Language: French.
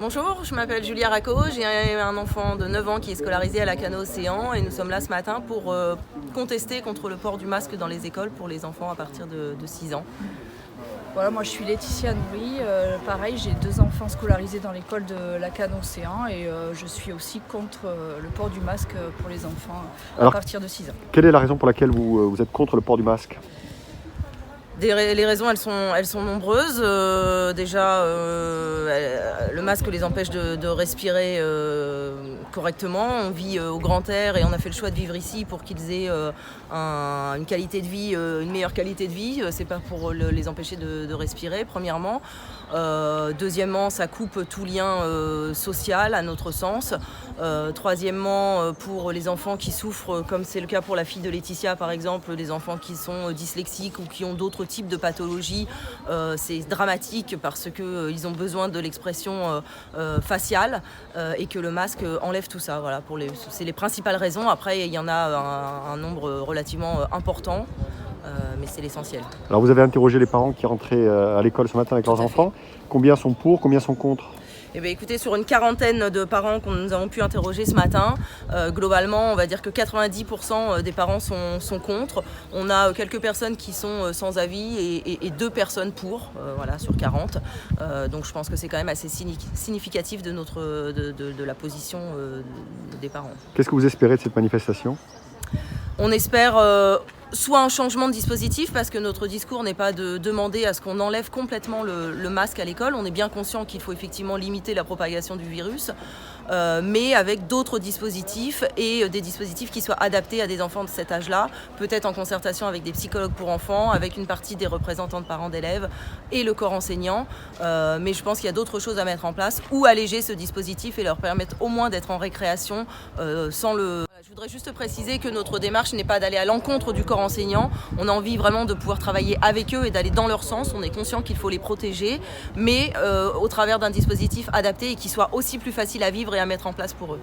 Bonjour, je m'appelle Julia Racco, j'ai un enfant de 9 ans qui est scolarisé à la Cano Océan et nous sommes là ce matin pour contester contre le port du masque dans les écoles pour les enfants à partir de 6 ans. Voilà, moi je suis Laetitia Nourri, pareil j'ai 2 enfants scolarisés dans l'école de la Cano Océan et je suis aussi contre le port du masque pour les enfants à partir de 6 ans. Quelle est la raison pour laquelle vous êtes contre le port du masque ? Les raisons, elles sont nombreuses. Déjà, le masque les empêche de respirer correctement. On vit au grand air et on a fait le choix de vivre ici pour qu'ils aient une qualité de vie, une meilleure qualité de vie. C'est pas pour les empêcher de respirer, premièrement. Deuxièmement, ça coupe tout lien social à notre sens. Troisièmement, pour les enfants qui souffrent, comme c'est le cas pour la fille de Laetitia par exemple, des enfants qui sont dyslexiques ou qui ont d'autres types de pathologies, c'est dramatique parce qu'ils ont besoin de l'expression faciale et que le masque enlève tout ça. Voilà, c'est les principales raisons. Après, il y en a un nombre relativement important. Mais c'est l'essentiel. Alors vous avez interrogé les parents qui rentraient à l'école ce matin avec leurs enfants. Combien sont pour, combien sont contre ? Eh bien, écoutez, sur une quarantaine de parents que nous avons pu interroger ce matin, globalement, on va dire que 90% des parents sont contre. On a quelques personnes qui sont sans avis et 2 personnes pour, voilà, sur 40. Donc je pense que c'est quand même assez significatif de la position des parents. Qu'est-ce que vous espérez de cette manifestation ? On espère soit un changement de dispositif, parce que notre discours n'est pas de demander à ce qu'on enlève complètement le masque à l'école. On est bien conscient qu'il faut effectivement limiter la propagation du virus, mais avec d'autres dispositifs et des dispositifs qui soient adaptés à des enfants de cet âge-là, peut-être en concertation avec des psychologues pour enfants, avec une partie des représentants de parents d'élèves et le corps enseignant. Mais je pense qu'il y a d'autres choses à mettre en place ou alléger ce dispositif et leur permettre au moins d'être en récréation sans le... Je voudrais juste préciser que notre démarche n'est pas d'aller à l'encontre du corps enseignant. On a envie vraiment de pouvoir travailler avec eux et d'aller dans leur sens. On est conscient qu'il faut les protéger, mais au travers d'un dispositif adapté et qui soit aussi plus facile à vivre et à mettre en place pour eux.